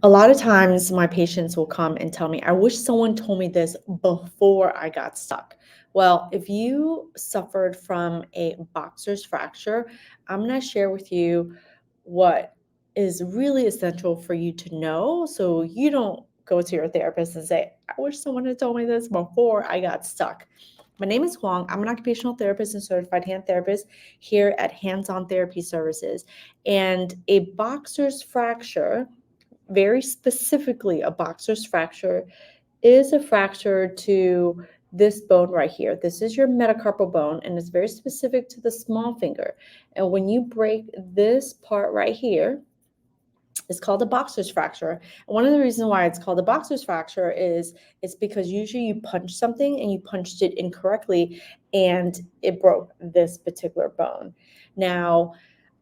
A lot of times my patients will come and tell me, I wish someone told me this before I got stuck. Well, if you suffered from a boxer's fracture, I'm going to share with you what is really essential for you to know so you don't go to your therapist and say, I wish someone had told me this before I got stuck. My name is Huang. I'm an occupational therapist and certified hand therapist here at Hands On Therapy Services. And a boxer's fracture, very specifically a boxer's fracture, is a fracture to this bone right here. This is your metacarpal bone, and it's very specific to the small finger. And when you break this part right here, it's called a boxer's fracture. And one of the reasons why it's called a boxer's fracture is it's because usually you punch something and you punched it incorrectly and it broke this particular bone. Now,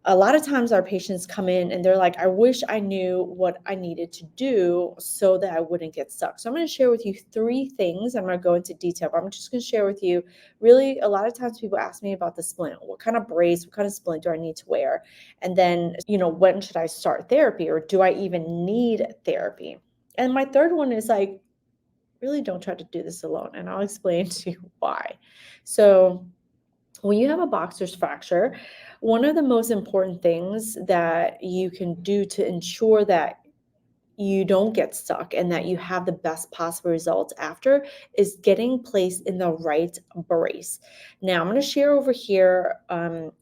a lot of times our patients come in and they're like, I wish I knew what I needed to do so that I wouldn't get stuck. So I'm going to share with you 3 things. I'm going to go into detail, but I'm just going to share with you really, a lot of times people ask me about the splint. What kind of brace, what kind of splint do I need to wear? And then, when should I start therapy, or do I even need therapy? And my third one is like, really don't try to do this alone. And I'll explain to you why. So when you have a boxer's fracture, one of the most important things that you can do to ensure that you don't get stuck and that you have the best possible results after is getting placed in the right brace. Now, I'm going to share over here.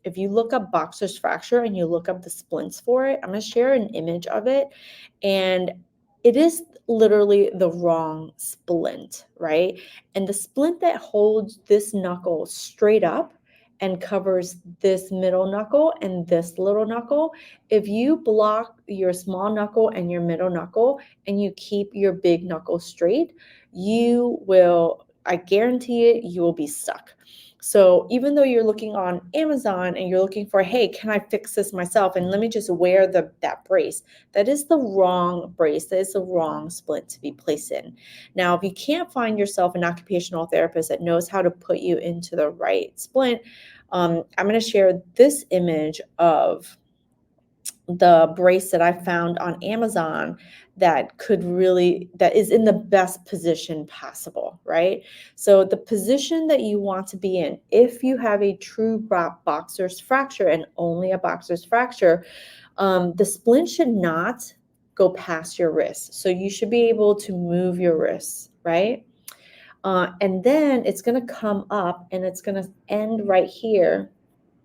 If you look up boxer's fracture and you look up the splints for it, I'm going to share an image of it. And it is literally the wrong splint, right? And the splint that holds this knuckle straight up and covers this middle knuckle and this little knuckle, if you block your small knuckle and your middle knuckle and you keep your big knuckle straight, you will, I guarantee it, you will be stuck. So even though you're looking on Amazon and you're looking for, hey, can I fix this myself? And let me just wear that brace. That is the wrong brace. That is the wrong splint to be placed in. Now, if you can't find yourself an occupational therapist that knows how to put you into the right splint, I'm going to share this image of the brace that I found on Amazon that is in the best position possible, right? So the position that you want to be in, if you have a true boxer's fracture and only a boxer's fracture, the splint should not go past your wrist. So you should be able to move your wrists, right? And then it's going to come up and it's going to end right here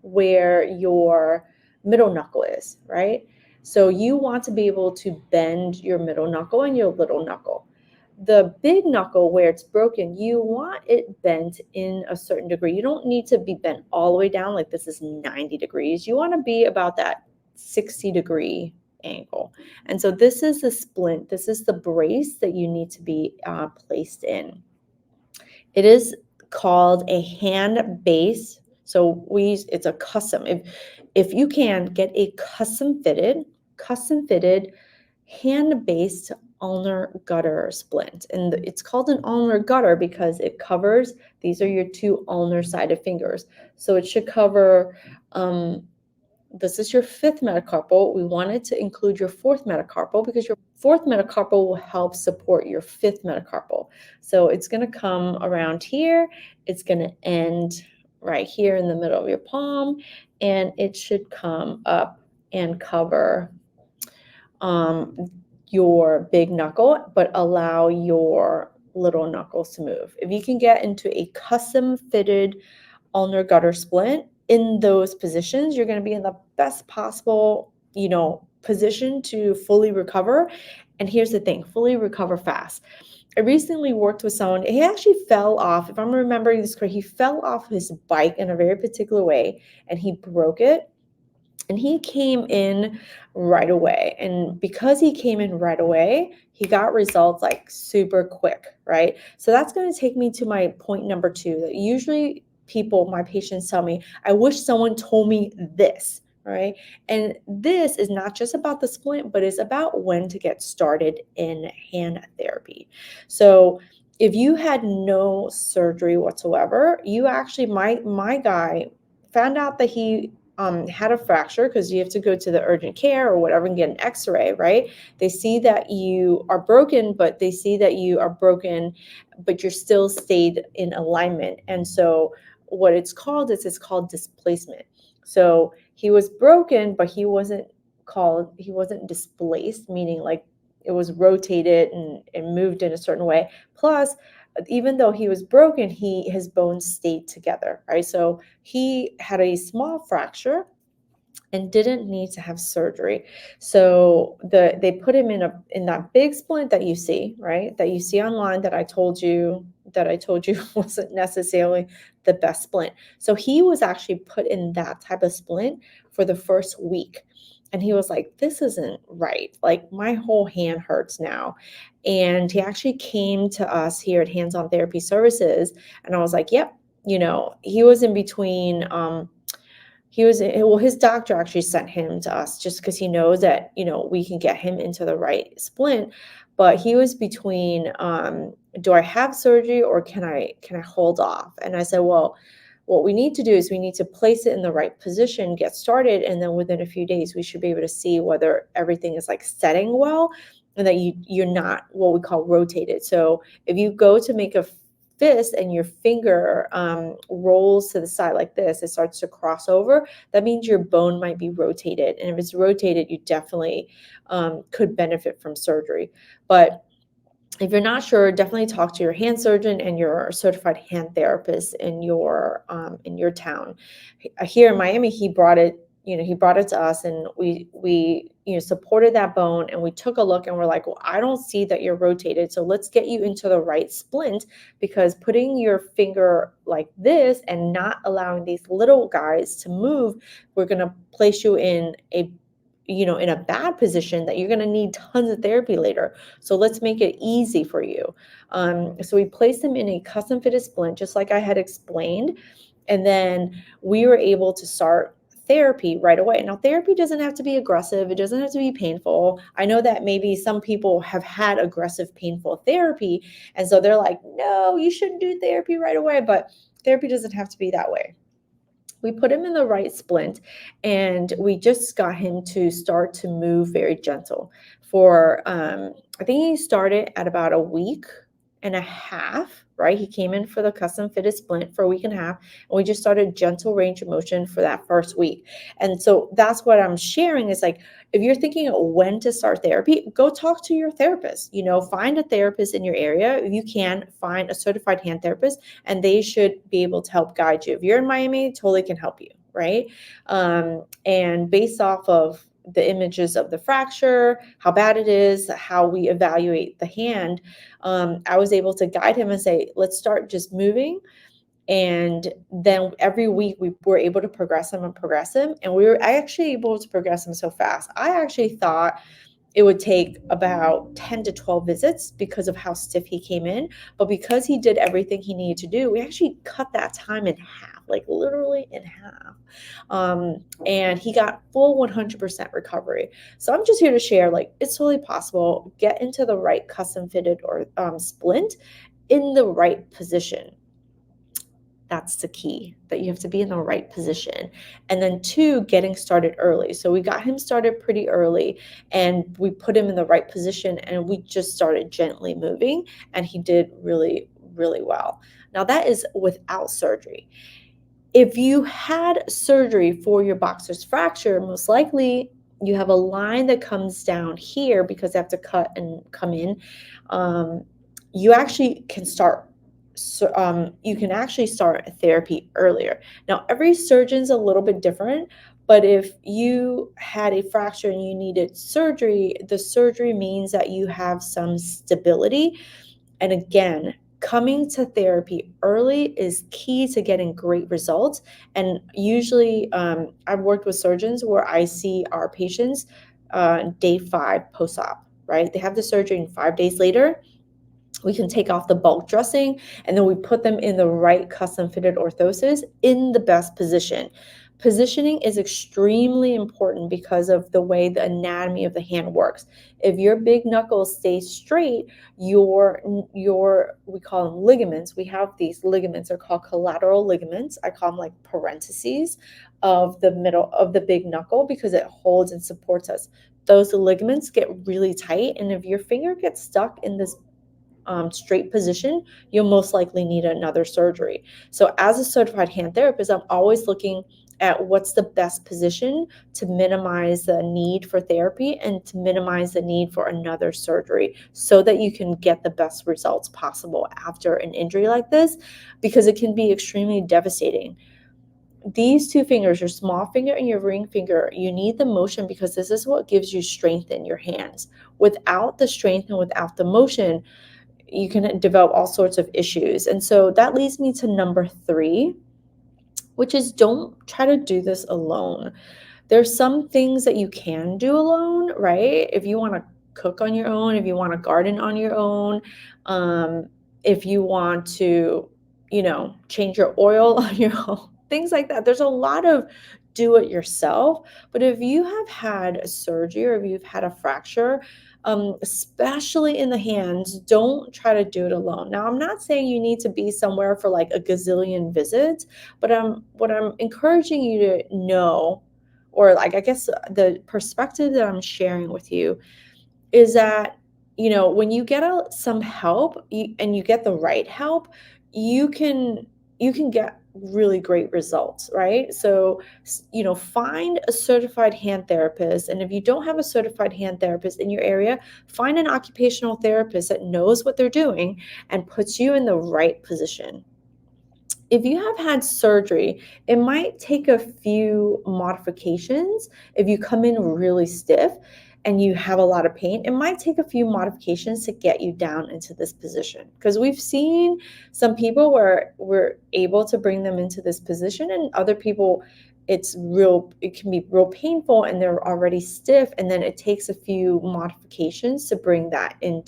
where your middle knuckle is, right? So you want to be able to bend your middle knuckle and your little knuckle. The big knuckle where it's broken, you want it bent in a certain degree. You don't need to be bent all the way down like this is 90 degrees. You want to be about that 60-degree angle. And so this is the splint. This is the brace that you need to be placed in. It is called a hand base. So it's a custom. If you can get a custom fitted hand based ulnar gutter splint. And it's called an ulnar gutter because it covers, these are your 2 ulnar sided fingers. So it should cover, this is your 5th metacarpal. We wanted to include your 4th metacarpal because your 4th metacarpal will help support your 5th metacarpal. So it's going to come around here. It's going to end right here in the middle of your palm, and it should come up and cover your big knuckle, but allow your little knuckles to move. If you can get into a custom fitted ulnar gutter splint in those positions, you're going to be in the best possible, position to fully recover. And here's the thing, fully recover fast. I recently worked with someone, he actually fell off, if I'm remembering this correctly, he fell off his bike in a very particular way and he broke it. And he came in right away. And because he came in right away, he got results like super quick, right? So that's going to take me to my point number 2, that usually my patients tell me, I wish someone told me this, right? And this is not just about the splint, but it's about when to get started in hand therapy. So if you had no surgery whatsoever, you actually, my guy found out that he had a fracture, because you have to go to the urgent care or whatever and get an x-ray, right? They see that you are broken, but they see that you are broken, but you're still stayed in alignment. And so what it's called displacement. So he was broken, but he wasn't displaced, meaning like it was rotated and moved in a certain way. Plus, even though he was broken, his bones stayed together, right? So he had a small fracture and didn't need to have surgery. So they put him in that big splint that you see, right? That you see online, that I told you wasn't necessarily the best splint. So he was actually put in that type of splint for the first week. And he was like, this isn't right. Like, my whole hand hurts now. And he actually came to us here at Hands On Therapy Services. And I was like, yep, he was in between. His doctor actually sent him to us just because he knows that, we can get him into the right splint. But he was between, do I have surgery or can I hold off? And I said, well, what we need to do is we need to place it in the right position, get started, and then within a few days we should be able to see whether everything is like setting well, and that you're not what we call rotated. So if you go to make a fist and your finger rolls to the side like this, it starts to cross over, that means your bone might be rotated. And if it's rotated, you definitely could benefit from surgery. But if you're not sure, definitely talk to your hand surgeon and your certified hand therapist in your town. Here in Miami, he brought it to us, and we supported that bone, and we took a look, and we're like, well, I don't see that you're rotated, so let's get you into the right splint, because putting your finger like this and not allowing these little guys to move, we're going to place you in a bad position that you're going to need tons of therapy later. So let's make it easy for you. So we placed him in a custom fitted splint, just like I had explained. And then we were able to start therapy right away. Now, therapy doesn't have to be aggressive. It doesn't have to be painful. I know that maybe some people have had aggressive, painful therapy. And so they're like, no, you shouldn't do therapy right away. But therapy doesn't have to be that way. We put him in the right splint, and we just got him to start to move very gentle for, I think he started at about a week and a half, right? He came in for the custom fitted splint for a week and a half, and we just started gentle range of motion for that first week. And so that's what I'm sharing is like, if you're thinking when to start therapy, go talk to your therapist. Find a therapist in your area. If you can, find a certified hand therapist, and they should be able to help guide you. If you're in Miami, totally can help you, right? And based off of the images of the fracture, how bad it is, how we evaluate the hand, I was able to guide him and say, let's start just moving. And then every week we were able to progress him. And we were actually able to progress him so fast. I actually thought it would take about 10 to 12 visits because of how stiff he came in. But because he did everything he needed to do, we actually cut that time in half, like literally in half. And he got full 100% recovery. So I'm just here to share, like, it's totally possible. Get into the right custom fitted or splint in the right position. That's the key, that you have to be in the right position. And then 2, getting started early. So we got him started pretty early, and we put him in the right position, and we just started gently moving, and he did really, really well. Now, that is without surgery. If you had surgery for your boxer's fracture, most likely you have a line that comes down here because they have to cut and come in. You actually can start. So you can actually start therapy earlier. Now, every surgeon's a little bit different, but if you had a fracture and you needed surgery, the surgery means that you have some stability. And again, coming to therapy early is key to getting great results. And usually, I've worked with surgeons where I see our patients day 5 post-op, right? They have the surgery, and 5 days later, we can take off the bulk dressing, and then we put them in the right custom fitted orthosis in the best position. Positioning is extremely important because of the way the anatomy of the hand works. If your big knuckles stay straight, your we call them ligaments. We have these ligaments are called collateral ligaments. I call them like parentheses of the middle of the big knuckle because it holds and supports us. Those ligaments get really tight, and if your finger gets stuck in this straight position, you'll most likely need another surgery. So, as a certified hand therapist, I'm always looking at what's the best position to minimize the need for therapy and to minimize the need for another surgery so that you can get the best results possible after an injury like this, because it can be extremely devastating. These two fingers, your small finger and your ring finger, you need the motion because this is what gives you strength in your hands. Without the strength and without the motion, you can develop all sorts of issues. And so that leads me to number 3, which is don't try to do this alone. There's some things that you can do alone, right? If you want to cook on your own, if you want to garden on your own, if you want to, change your oil on your own, things like that. There's a lot of do it yourself. But if you have had a surgery or if you've had a fracture, especially in the hands, don't try to do it alone. Now, I'm not saying you need to be somewhere for like a gazillion visits, but what I'm encouraging you to know, or like I guess the perspective that I'm sharing with you is that, when you get some help and you get the right help, you can get really great results, right? So, find a certified hand therapist. And if you don't have a certified hand therapist in your area, find an occupational therapist that knows what they're doing and puts you in the right position. If you have had surgery, it might take a few modifications. If you come in really stiff and you have a lot of pain, it might take a few modifications to get you down into this position. Because we've seen some people where we're able to bring them into this position, and other people, it can be real painful and they're already stiff. And then it takes a few modifications to bring that in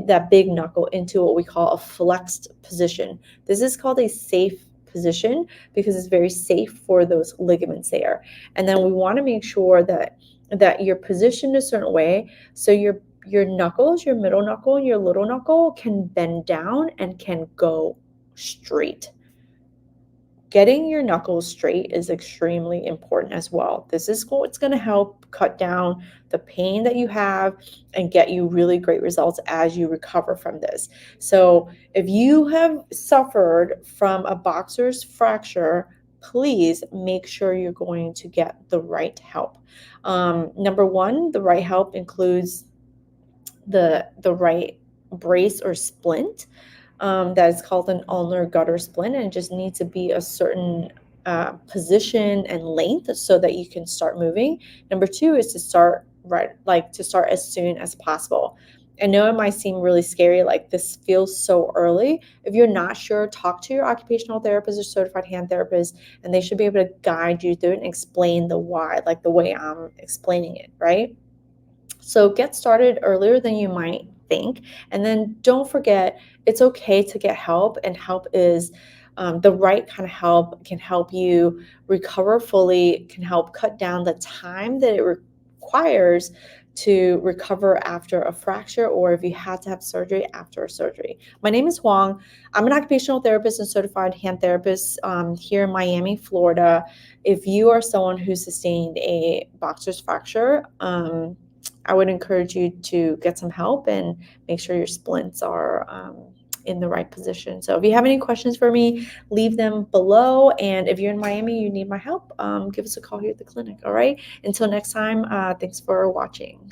that big knuckle into what we call a flexed position. This is called a safe position because it's very safe for those ligaments there. And then we want to make sure that you're positioned a certain way so your knuckles, your middle knuckle and your little knuckle can bend down and can go straight. Getting your knuckles straight is extremely important as well. This is what's going to help cut down the pain that you have and get you really great results as you recover from this. So, if you have suffered from a boxer's fracture, please make sure you're going to get the right help. Number 1, the right help includes the right brace or splint. That is called an ulnar gutter splint, and it just needs to be a certain position and length so that you can start moving. Number 2 is to start as soon as possible. I know it might seem really scary, like this feels so early. If you're not sure, talk to your occupational therapist or certified hand therapist, and they should be able to guide you through it and explain the why, like the way I'm explaining it, right? So get started earlier than you might think. And then don't forget, it's okay to get help, and help is the right kind of help can help you recover fully, can help cut down the time that it requires to recover after a fracture, or if you had to have surgery after a surgery. My name is Huang. I'm an occupational therapist and certified hand therapist here in Miami, Florida. If you are someone who sustained a boxer's fracture, I would encourage you to get some help and make sure your splints are in the right position. So if you have any questions for me, leave them below. And if you're in Miami, you need my help, give us a call here at the clinic. All right. Until next time, thanks for watching.